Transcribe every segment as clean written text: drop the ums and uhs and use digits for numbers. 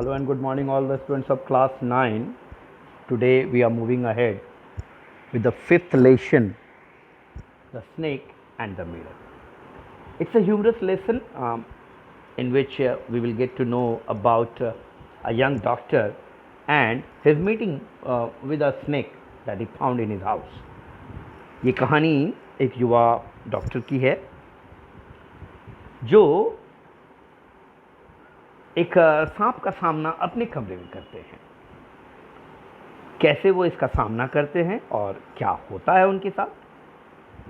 Hello and good morning, all the students of class 9. Today we are moving ahead with the fifth lesson, the snake and the mirror. It's a humorous lesson in which we will get to know about a young doctor and his meeting with a snake that he found in his house. ये कहानी एक युवा doctor की है जो एक सांप का सामना अपने कमरे में करते हैं। कैसे वो इसका सामना करते हैं और क्या होता है उनके साथ,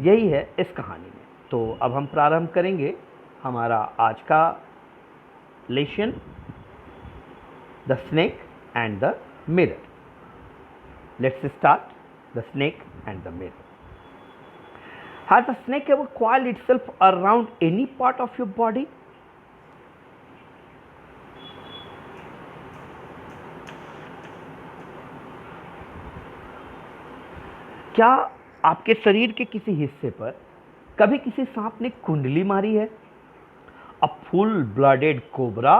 यही है इस कहानी में। तो अब हम प्रारंभ करेंगे हमारा आज का lesson, the snake and the mirror. Let's start the snake and the mirror. Has the snake ever coiled itself around any part of your body? क्या आपके शरीर के किसी हिस्से पर कभी किसी सांप ने कुंडली मारी है? अ फुल ब्लडेड कोबरा,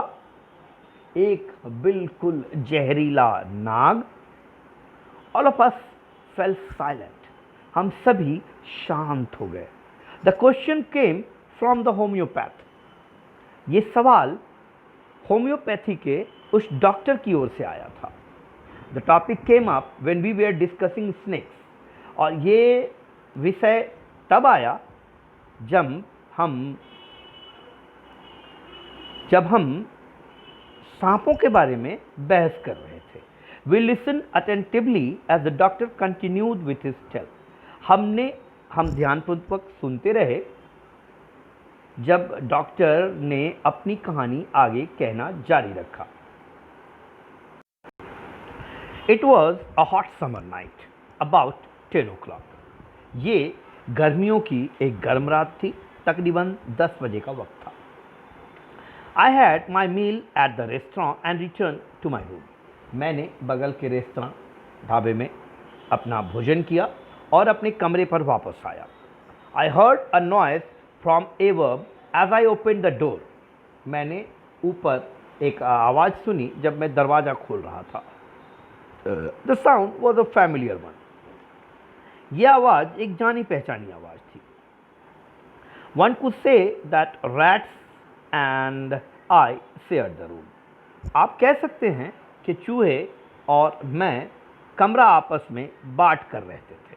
एक बिल्कुल जहरीला नाग। All of us fell silent. हम सभी शांत हो गए। The question came from the homeopath. ये सवाल होम्योपैथी के उस डॉक्टर की ओर से आया था। The topic came up when we were discussing snakes. और ये विषय तब आया जब हम सांपों के बारे में बहस कर रहे थे। We listened attentively as the doctor continued with his tale. हम ध्यानपूर्वक सुनते रहे जब डॉक्टर ने अपनी कहानी आगे कहना जारी रखा। It was a hot summer night, about 10 o'clock. ये गर्मियों की एक गर्म रात थी, तकरीबन 10 बजे का वक्त था। I had my meal at the restaurant and returned to my room. मैंने बगल के रेस्तरां ढाबे में अपना भोजन किया और अपने कमरे पर वापस आया। I heard a noise from above as I opened the door. मैंने ऊपर एक आवाज़ सुनी जब मैं दरवाज़ा खोल रहा था। The sound was a familiar one. यह आवाज़ एक जानी पहचानी आवाज़ थी। One could say that rats and I shared the room. आप कह सकते हैं कि चूहे और मैं कमरा आपस में बांट कर रहते थे।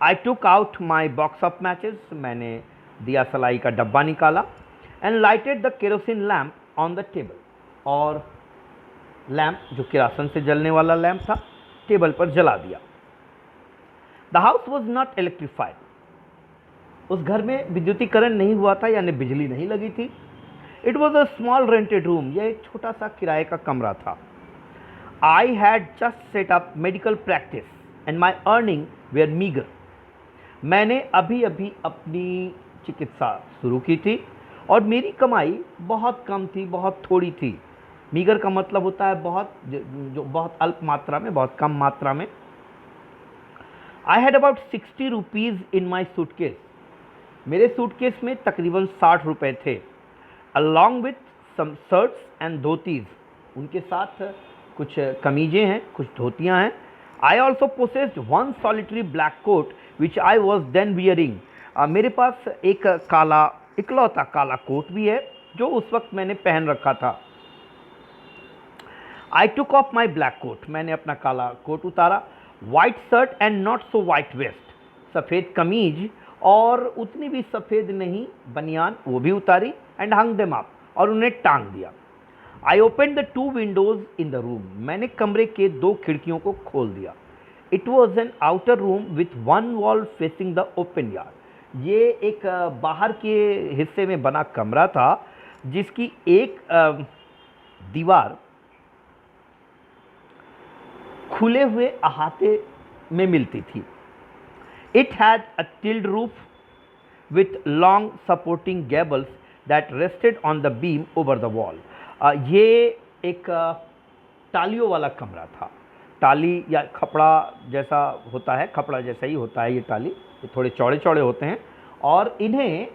I took out my box of matches. मैंने दिया सलाई का डब्बा निकाला and lighted the kerosene lamp on the table. और लैंप जो किरासन से जलने वाला लैंप था टेबल पर जला दिया। The house was not electrified. उस घर में विद्युतीकरण नहीं हुआ था, यानी बिजली नहीं लगी थी। It was a small rented room. यह एक छोटा सा किराए का कमरा था। I had just set up medical practice and my earning were meager. मैंने अभी अपनी चिकित्सा शुरू की थी और मेरी कमाई बहुत कम थी, बहुत थोड़ी थी। मीगर का मतलब होता है बहुत, जो बहुत अल्प मात्रा में, बहुत कम मात्रा में। I had about 60 rupees in my suitcase. मेरे सूटकेस में तकरीबन 60 रुपये थे। Along with some shirts and dhotis, उनके साथ कुछ कमीजें हैं, कुछ धोतियां हैं। I also possessed one solitary black coat which I was then wearing. मेरे पास एक इकलौता काला कोट भी है जो उस वक्त मैंने पहन रखा था। I took off my black coat. मैंने अपना काला कोट उतारा। White shirt and not so white vest. सफ़ेद कमीज और उतनी भी सफ़ेद नहीं बनियान, वो भी उतारी। And hung them up. और उन्हें टांग दिया। I opened the 2 windows in the room. मैंने कमरे के 2 खिड़कियों को खोल दिया। It was an outer room with one wall facing the open yard. ये एक बाहर के हिस्से में बना कमरा था जिसकी एक दीवार खुले हुए अहाते में मिलती थी। It had a tiled roof with long supporting gables that rested on the beam over the wall. ये एक टालियों वाला कमरा था। टाली या खपड़ा जैसा होता है, खपड़ा जैसा ही होता है ये टाली। ये थोड़े चौड़े चौड़े होते हैं और इन्हें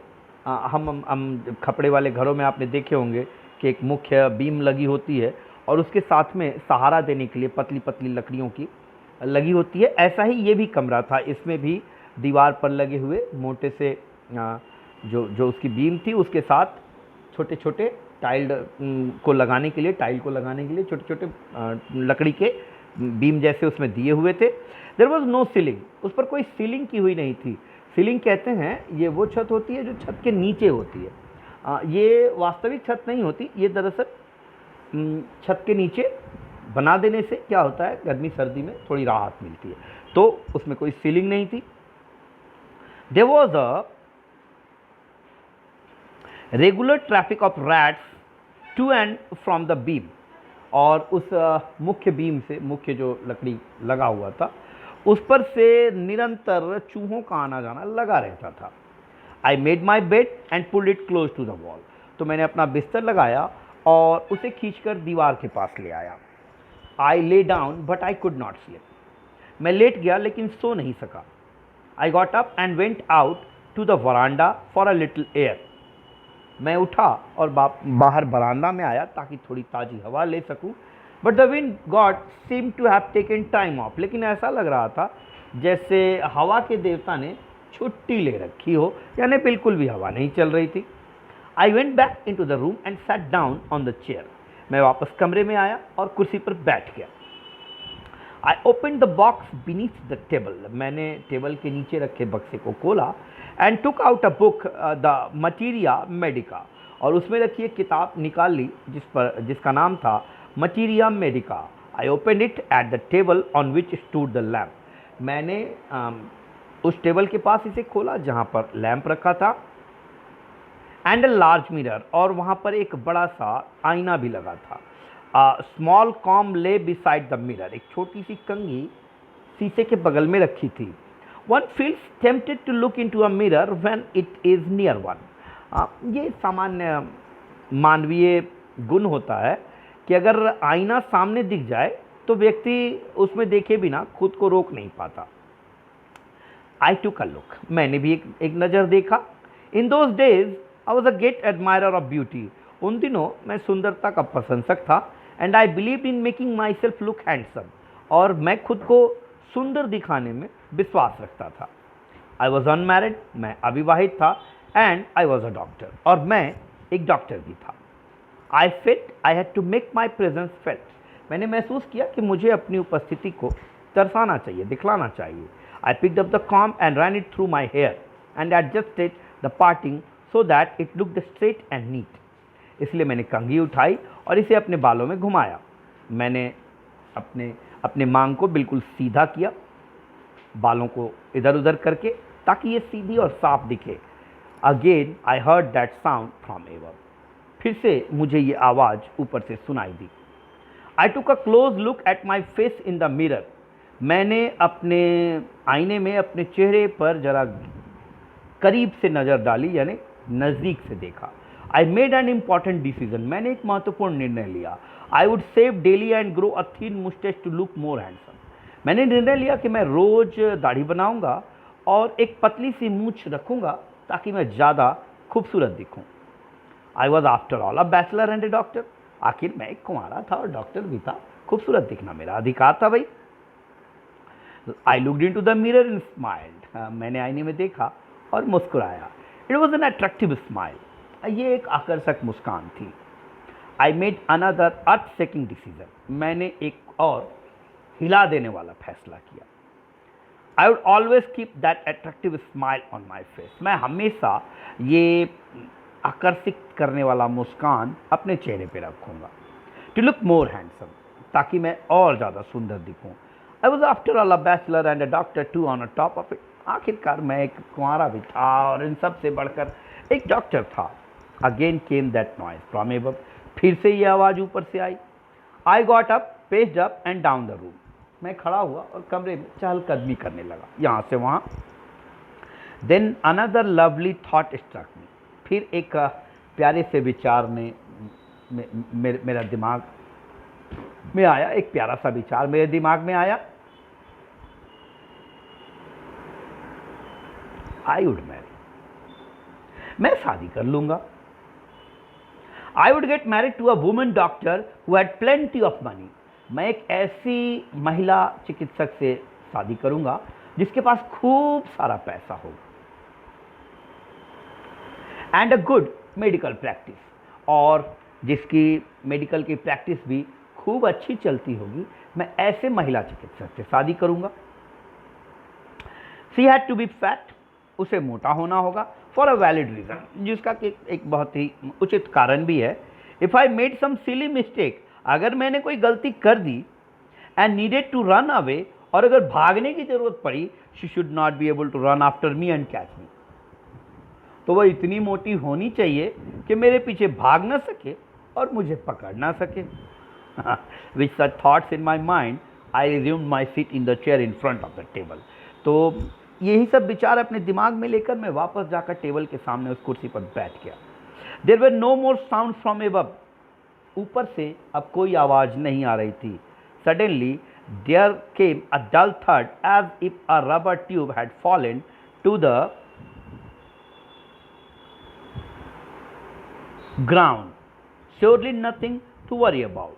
हम खपड़े वाले घरों में आपने देखे होंगे कि एक मुख्य बीम लगी होती है और उसके साथ में सहारा देने के लिए पतली पतली लकड़ियों की लगी होती है। ऐसा ही ये भी कमरा था, इसमें भी दीवार पर लगे हुए मोटे से जो जो उसकी बीम थी, उसके साथ छोटे छोटे टाइल को लगाने के लिए, टाइल को लगाने के लिए छोटे छोटे लकड़ी के बीम जैसे उसमें दिए हुए थे। देयर वॉज नो सीलिंग, उस पर कोई सीलिंग की हुई नहीं थी। सीलिंग कहते हैं ये वो छत होती है जो छत के नीचे होती है। ये वास्तविक छत नहीं होती, ये दरअसल छत के नीचे बना देने से क्या होता है, गर्मी सर्दी में थोड़ी राहत मिलती है। तो उसमें कोई सीलिंग नहीं थी। There was a regular traffic of rats to and from the beam, और उस मुख्य बीम से, मुख्य जो लकड़ी लगा हुआ था उस पर से निरंतर चूहों का आना जाना लगा रहता था। I made my bed and pulled it close to the wall, तो मैंने अपना बिस्तर लगाया और उसे खींचकर दीवार के पास ले आया। I lay down but I could not sleep, मैं लेट गया लेकिन सो नहीं सका। I got up and went out to the veranda for a little air, मैं उठा और बाहर बरामदा में आया ताकि थोड़ी ताज़ी हवा ले सकूं। But the wind god seem to have taken time off, लेकिन ऐसा लग रहा था जैसे हवा के देवता ने छुट्टी ले रखी हो, यानी बिल्कुल भी हवा नहीं चल रही थी। I went back into the room and sat down on the chair, मैं वापस कमरे में आया और कुर्सी पर बैठ गया। I open the box beneath the table, मैंने टेबल के नीचे रखे बक्से को खोला and took out a book the materia Medica, और उसमें रखी एक किताब निकाल ली जिसका नाम था materia Medica. I open it at the table on which stood the lamp, मैंने उस टेबल के पास इसे खोला जहाँ पर लैंप रखा था। एंड अ लार्ज मिरर, और वहाँ पर एक बड़ा सा आईना भी लगा था। स्मॉल कॉम ले बिसाइड द मिरर, एक छोटी सी कंघी शीशे के बगल में रखी थी। One feels tempted to look into a mirror when it is near one, ये सामान्य मानवीय गुण होता है कि अगर आईना सामने दिख जाए तो व्यक्ति उसमें देखे बिना खुद को रोक नहीं पाता। आई टुक अ लुक, मैंने भी एक नज़र देखा। In those days I was a great admirer of beauty, उन दिनों मैं सुंदरता का प्रशंसक था। And I believe in making my self look handsome, और मैं खुद को सुंदर दिखाने में विश्वास रखता था। आई वॉज अनमैरिड, मैं अविवाहित था। And I was a doctor, और मैं एक डॉक्टर भी था। I felt I had to make my presence felt, मैंने महसूस किया कि मुझे अपनी उपस्थिति को दर्शाना चाहिए, दिखलाना चाहिए। I picked up the comb and ran it through my hair and adjusted the parting so that it looked straight and neat, इसलिए मैंने कंघी उठाई और इसे अपने बालों में घुमाया। मैंने अपने मांग को बिल्कुल सीधा किया, बालों को इधर उधर करके, ताकि ये सीधी और साफ दिखे। Again I heard that sound from ever, फिर से मुझे ये आवाज़ ऊपर से सुनाई दी। I took a close look at my face in the mirror, मैंने अपने आईने में अपने चेहरे पर जरा करीब से नज़र डाली, यानी नज़दीक से देखा। I made an important decision, मैंने एक महत्वपूर्ण निर्णय लिया। I would shave daily and grow a thin moustache to look more handsome, मैंने निर्णय लिया कि मैं रोज़ दाढ़ी बनाऊंगा और एक पतली सी मूछ रखूंगा ताकि मैं ज़्यादा खूबसूरत दिखूं। I was after all a bachelor and a doctor, आखिर मैं एक कुंवारा था और डॉक्टर भी था, खूबसूरत दिखना मेरा अधिकार था भाई। I looked into the mirror and smiled, मैंने आईने में देखा और मुस्कुराया। It was an attractive smile, ये एक आकर्षक मुस्कान थी। I made another earth shaking decision, मैंने एक और हिला देने वाला फैसला किया। I would always keep that attractive smile on my face, मैं हमेशा ये आकर्षित करने वाला मुस्कान अपने चेहरे पे रखूँगा। टू लुक मोर हैंडसम, ताकि मैं और ज़्यादा सुंदर दिखूँ। I was after all a bachelor and a doctor too on a top of it, आखिरकार मैं एक कुंवारा भी था और इन सब से बढ़कर एक डॉक्टर था। Again came that noise from above, फिर से ये आवाज़ ऊपर से आई। I got up, paced up and down the room, मैं खड़ा हुआ और कमरे में चहलकदमी करने लगा, यहाँ से वहाँ। Then another lovely thought struck me, फिर एक प्यारे से विचार ने मेरा दिमाग में आया, एक प्यारा सा विचार मेरे दिमाग में आया। आई वुड मैरी, मैं शादी कर लूँगा। I would get married to a woman doctor who had plenty of money. मैं एक ऐसी महिला चिकित्सक से शादी करूंगा जिसके पास खूब सारा पैसा होगा, and a good medical practice, और जिसकी मेडिकल की प्रैक्टिस भी खूब अच्छी चलती होगी। मैं ऐसे महिला चिकित्सक से शादी करूंगा। She had to be fat, उसे मोटा होना होगा, फॉर अ वैलिड रीजन, जिसका कि एक बहुत ही उचित कारण भी है। If I made some silly mistake, अगर मैंने कोई गलती कर दी, and needed to run away, और अगर भागने की जरूरत पड़ी, she should not be able to run after me and catch me. तो वह इतनी मोटी होनी चाहिए कि मेरे पीछे भाग ना सके और मुझे पकड़ ना सके। With such thoughts in my mind, I resumed my seat in the chair in front of the table. तो यही सब विचार अपने दिमाग में लेकर मैं वापस जाकर टेबल के सामने उस कुर्सी पर बैठ गया। There were no more sound from above, ऊपर से अब कोई आवाज नहीं आ रही थी। Suddenly there came a dull थर्ड as if a rubber tube had fallen to the ground, surely nothing to worry about.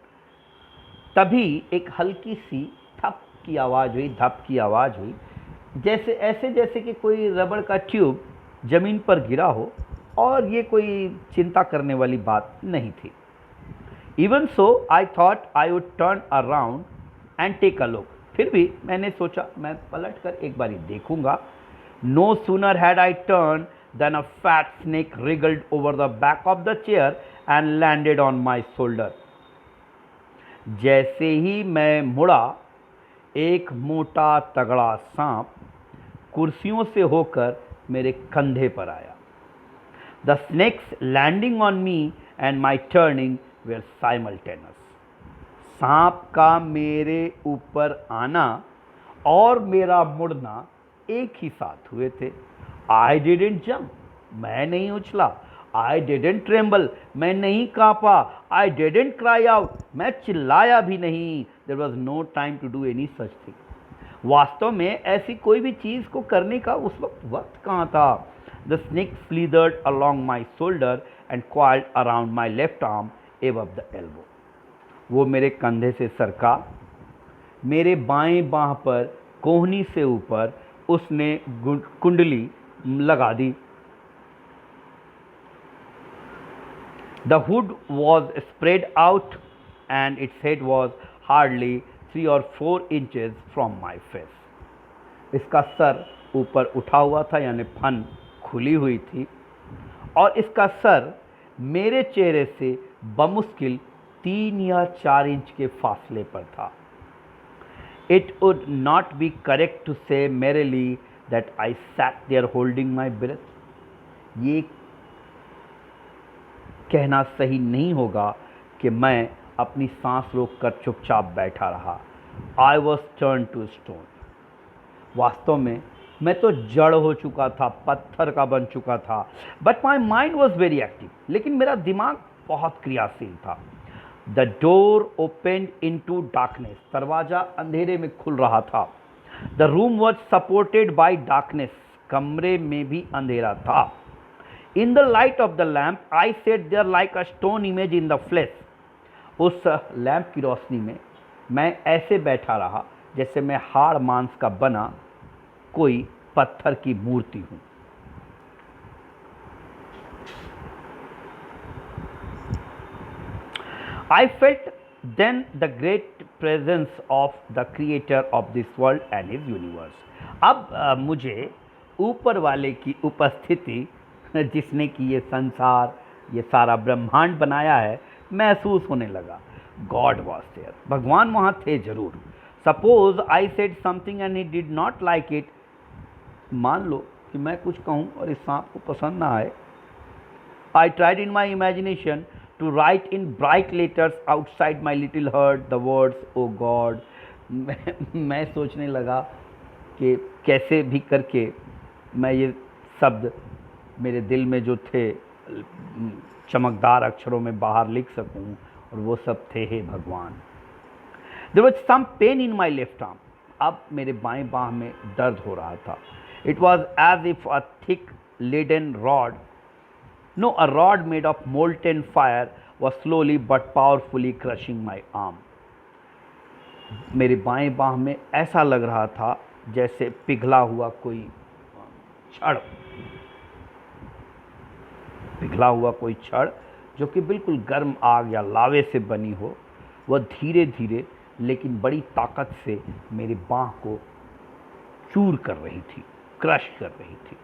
तभी एक हल्की सी थप की आवाज हुई, धप की आवाज हुई, जैसे कि कोई रबड़ का ट्यूब जमीन पर गिरा हो, और ये कोई चिंता करने वाली बात नहीं थी। Even so I thought I would turn around and take a look, फिर भी मैंने सोचा मैं पलट कर एक बारी देखूंगा। No sooner had I turn than a fat snake wriggled over the back of the chair and landed on my shoulder। जैसे ही मैं मुड़ा, एक मोटा तगड़ा सांप कुर्सियों से होकर मेरे कंधे पर आया। The snake's landing on me and my turning were simultaneous. सांप का मेरे ऊपर आना और मेरा मुड़ना एक ही साथ हुए थे। आई डिडंट जंप, मैं नहीं उछला। आई डिडंट ट्रेम्बल, मैं नहीं कांपा। आई डिडंट क्राई आउट, मैं चिल्लाया भी नहीं। There was no time to do any such thing. वास्तव में ऐसी कोई भी चीज को करने का उस वक्त कहाँ था। The snake slithered along my shoulder and coiled around my left arm above the elbow. वो मेरे कंधे से सरका, मेरे बाएं बांह पर कोहनी से ऊपर उसने कुंडली लगा दी। The hood was spread out and its head was hardly 3 or 4 inches from my face. इसका सर ऊपर उठा हुआ था, यानी फन खुली हुई थी, और इसका सर मेरे चेहरे से बमुश्किल 3 या 4 इंच के फासले पर था। It would not be correct to say merrily that I sat there holding my breath। ये कहना सही नहीं होगा कि मैं अपनी सांस रोककर चुपचाप बैठा रहा। I was turned to stone। वास्तव में मैं तो जड़ हो चुका था, पत्थर का बन चुका था। But my mind was very active, लेकिन मेरा दिमाग बहुत क्रियाशील था। The door open into darkness, दरवाजा अंधेरे में खुल रहा था। The room was supported by darkness, कमरे में भी अंधेरा था। In the light of the lamp I sat there like a stone image in the flesh. उस लैम्प की रोशनी में मैं ऐसे बैठा रहा जैसे मैं हाड़ मांस का बना कोई पत्थर की मूर्ति हूं। I felt then the great presence of the creator of this world and his universe। अब मुझे ऊपर वाले की उपस्थिति, जिसने कि ये संसार, ये सारा ब्रह्मांड बनाया है, महसूस होने लगा। गॉड वॉज देयर, भगवान वहाँ थे जरूर। Suppose I said something and he did not like it. मान लो कि मैं कुछ कहूँ और इस सांप को पसंद ना आए। I tried in my imagination to write in bright letters outside my little hut the words oh God। मैं सोचने लगा कि कैसे भी करके मैं ये शब्द मेरे दिल में जो थे चमकदार अक्षरों में बाहर लिख सकूं, और वो सब थे हे भगवान। There was some pain in my left arm। अब मेरे बाएं बाह में दर्द हो रहा था। It was as if a thick leaden rod, no, a rod made of molten fire was slowly but powerfully crushing my arm. मेरे बाएं बाह में ऐसा लग रहा था जैसे पिघला हुआ कोई छड़, पिघला हुआ कोई छड़ जो कि बिल्कुल गर्म आग या लावे से बनी हो, वह धीरे धीरे लेकिन बड़ी ताकत से मेरी बाह को चूर कर रही थी, क्रश कर रही थी।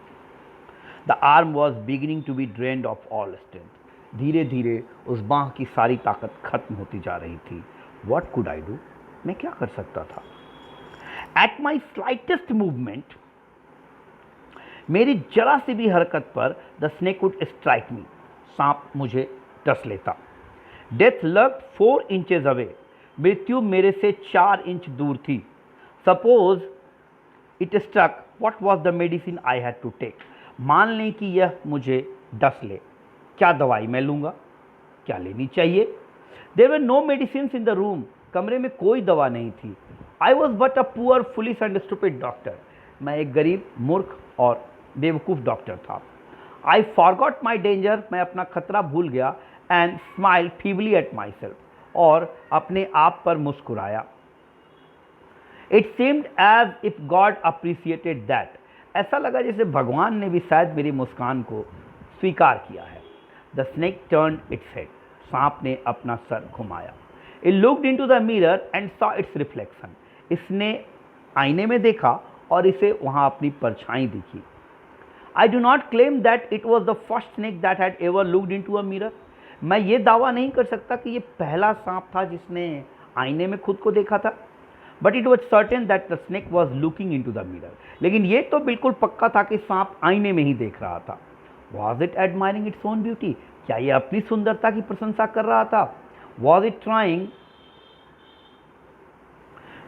The arm was beginning to be drained of all strength. धीरे धीरे उस बाह की सारी ताकत खत्म होती जा रही थी। What could I do? मैं क्या कर सकता था? एट माई स्लाइटेस्ट मूवमेंट, मेरी जरा सी भी हरकत पर द स्नेक वुड स्ट्राइक मी, सांप मुझे डस लेता। डेथ लर्क्ड 4 इंचेस अवे, मृत्यु मेरे से 4 इंच दूर थी। Suppose it struck, what was the medicine I had to take? मान लें कि यह मुझे डस ले, क्या दवाई मैं लूँगा? क्या लेनी चाहिए? There were no medicine in the room, कमरे में कोई दवा नहीं थी। I was but a poor foolish and stupid doctor, मैं एक गरीब, मूर्ख और बेवकूफ़ डॉक्टर था। आई फॉरगॉट माई डेंजर, मैं अपना खतरा भूल गया। And smile feebly at myself, और अपने आप पर मुस्कुराया। It seemed as if God appreciated that, ऐसा लगा जैसे भगवान ने भी शायद मेरी मुस्कान को स्वीकार किया है। The snake turned its head, सांप ने अपना सर घुमाया। It looked into the mirror and saw it's reflection, इसने आईने में देखा और इसे वहाँ अपनी परछाई दिखी। I do not claim that it was the first snake that had ever looked into a mirror, मैं ये दावा नहीं कर सकता कि ये पहला सांप था जिसने आईने में खुद को देखा था। But it was certain that the snake was looking into the mirror, लेकिन ये तो बिल्कुल पक्का था कि सांप आईने में ही देख रहा था। Was it admiring its own beauty, क्या ये अपनी सुंदरता की प्रशंसा कर रहा था? Was it trying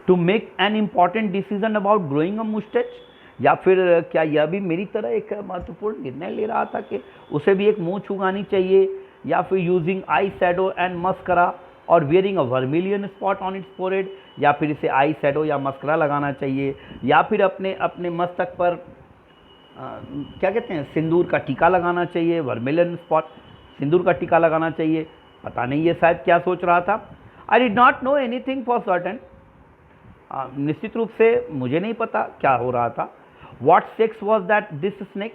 to make an important decision about growing a moustache, या फिर क्या यह भी मेरी तरह एक महत्वपूर्ण निर्णय ले रहा था कि उसे भी एक मूंछ उगानी चाहिए, या फिर using eye shadow and mascara और wearing a vermilion spot on its forehead, या फिर इसे आई शैडो या मस्करा लगाना चाहिए, या फिर अपने अपने मस्तक पर क्या कहते हैं, सिंदूर का टीका लगाना चाहिए, वर्मिलियन स्पॉट सिंदूर का टीका लगाना चाहिए। पता नहीं ये शायद क्या सोच रहा था। I did not know anything for certain, निश्चित रूप से मुझे नहीं पता क्या हो रहा था। What sex was that this snake,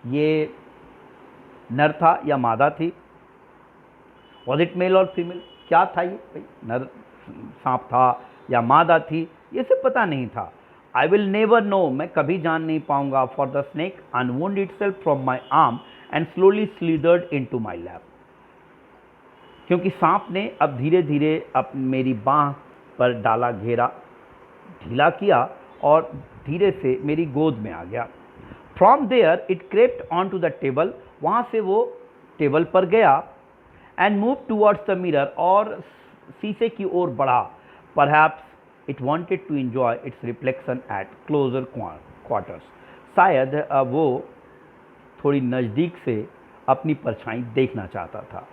ये नर था या मादा थी? वॉज इट मेल और फीमेल, क्या था ये? भाई नर सांप था या मादा थी, ये सब पता नहीं था। आई विल नेवर नो, मैं कभी जान नहीं पाऊंगा। For the snake unwound itself from my arm and slowly slithered into my lap, क्योंकि सांप ने अब धीरे धीरे अब मेरी बाह पर डाला घेरा, ढीला किया और धीरे से मेरी गोद में आ गया। From there it crept on to the table, वहाँ से वो टेबल पर गया। And move towards the mirror, और शीशे की ओर बढ़ा। Perhaps it wanted to enjoy its reflection at closer quarters, शायद वो थोड़ी नज़दीक से अपनी परछाई देखना चाहता था।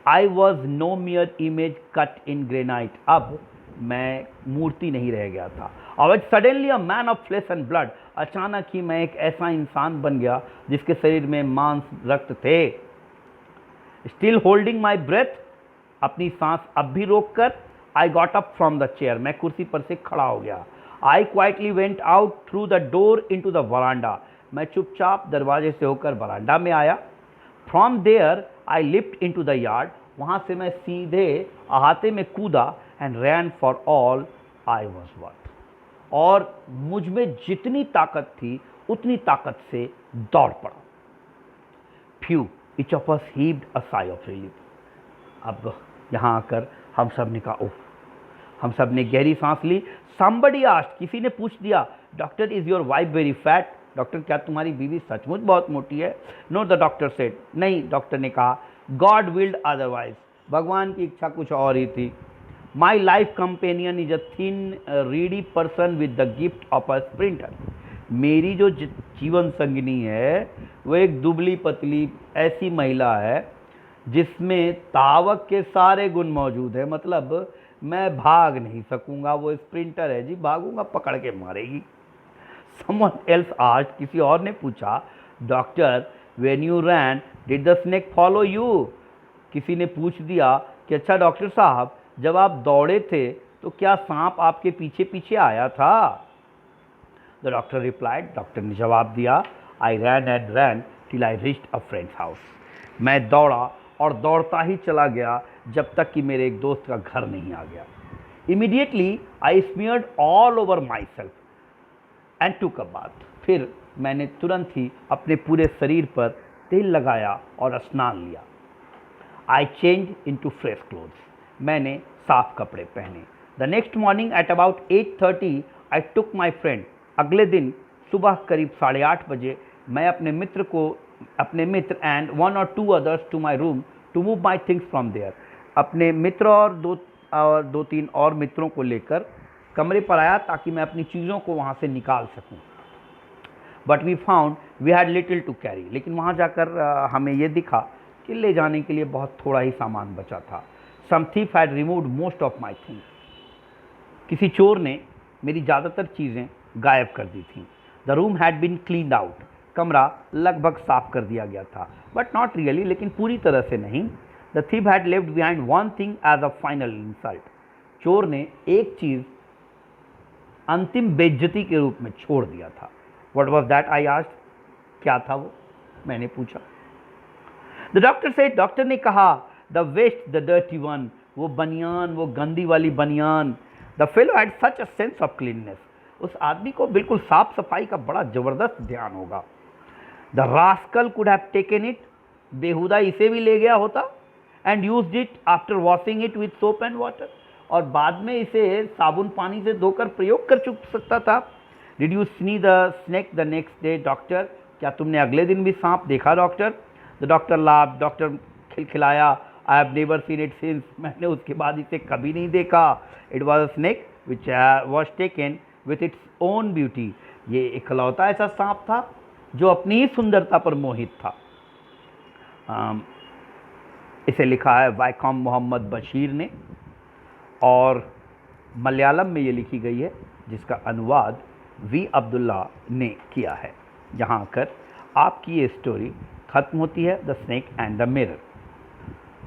I was no mere image cut in granite, अब मैं मूर्ति नहीं रह गया था। और suddenly a man of flesh and blood, अचानक ही मैं एक ऐसा इंसान बन गया जिसके शरीर में मांस रक्त थे। स्टिल होल्डिंग माई ब्रेथ, अपनी सांस अब भी रोक कर, I got up from the chair, मैं कुर्सी पर से खड़ा हो गया। I quietly went out through the door into the veranda, मैं चुपचाप दरवाजे से होकर वरांडा में आया। From there I leapt into the yard, वहाँ से मैं सीधे अहाते में कूदा। And ran for all I was worth, और मुझ में जितनी ताकत थी उतनी ताकत से दौड़ पड़ा। Phew each of us heaved a sigh of relief, अब यहाँ आकर हम सब ने कहा ओह, हम सब ने गहरी सांस ली। समबडी आस्क्ड, किसी ने पूछ दिया, doctor is your wife very fat, doctor क्या तुम्हारी बीवी सचमुच बहुत मोटी है? नो, द डॉक्टर सेड, नहीं, डॉक्टर ने कहा, गॉड विल्ड अदरवाइज, भगवान की इच्छा कुछ और ही थी। My life companion is a thin Reedy person with the gift of a sprinter, मेरी जो जीवन संगिनी है वो एक दुबली पतली ऐसी महिला है जिसमें तावक के सारे गुण मौजूद है, मतलब मैं भाग नहीं सकूंगा, वो स्प्रिंटर है जी, भागूंगा पकड़ के मारेगी। Someone else asked, किसी और ने पूछा, doctor when you ran did the snake follow you, किसी ने पूछ दिया कि अच्छा डॉक्टर साहब, जब आप दौड़े थे तो क्या सांप आपके पीछे पीछे आया था? द डॉक्टर रिप्लाइड, डॉक्टर ने जवाब दिया, I ran and ran till I reached a friend's house. मैं दौड़ा और दौड़ता ही चला गया जब तक कि मेरे एक दोस्त का घर नहीं आ गया। Immediately I smeared all over my self and टूक अ बाथ। फिर मैंने तुरंत ही अपने पूरे शरीर पर तेल लगाया और स्नान लिया। I change into fresh clothes. मैंने साफ कपड़े पहने। The next morning at about 8:30 I took my friend. अगले दिन सुबह करीब 8:30 बजे मैं अपने मित्र and 1 or 2 others to my room to move my things from there. अपने मित्र और दो तीन और मित्रों को लेकर कमरे पर आया ताकि मैं अपनी चीज़ों को वहाँ से निकाल सकूँ। But we found we had little to carry. लेकिन वहाँ जाकर हमें ये दिखा कि ले जाने के लिए बहुत थोड़ा ही सामान बचा था। Some thief had removed most of my things. किसी चोर ने मेरी ज़्यादातर चीज़ें गायब कर दी थीं। The room had been cleaned out. कमरा लगभग साफ कर दिया गया था, बट नॉट रियली, लेकिन पूरी तरह से नहीं। The thief had left behind one thing as a final insult. चोर ने एक चीज़ अंतिम बेइज्जती के रूप में छोड़ दिया था। What was that I asked. क्या था वो? मैंने पूछा। द डॉक्टर से, डॉक्टर ने कहा, the vest, the dirty one. वो बनियान, वो गंदी वाली बनियान। The fellow had such a sense of cleanness. उस आदमी को बिल्कुल साफ सफाई का बड़ा जबरदस्त ध्यान होगा। The rascal could have taken it. बेहुदा इसे भी ले गया होता। And used it after washing it with soap and water. और बाद में इसे साबुन पानी से धोकर प्रयोग कर चुक सकता था। Did you see the snake the next day doctor? क्या तुमने अगले दिन भी सांप देखा doctor? The doctor laugh. Doctor खिलखिलाया। I have never seen it since. मैंने उसके बाद इसे कभी नहीं देखा। It was a snake which was taken with its own beauty. ये इकलौता ऐसा सांप था जो अपनी ही सुंदरता पर मोहित था। इसे लिखा है वाइकॉम मोहम्मद बशीर ने और मलयालम में ये लिखी गई है, जिसका अनुवाद वी अब्दुल्ला ने किया है। जहाँ आकर आपकी ये स्टोरी ख़त्म होती है, the snake and the mirror.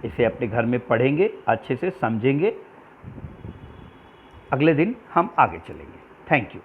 इसे अपने घर में पढ़ेंगे, अच्छे से समझेंगे। अगले दिन हम आगे चलेंगे। Thank you.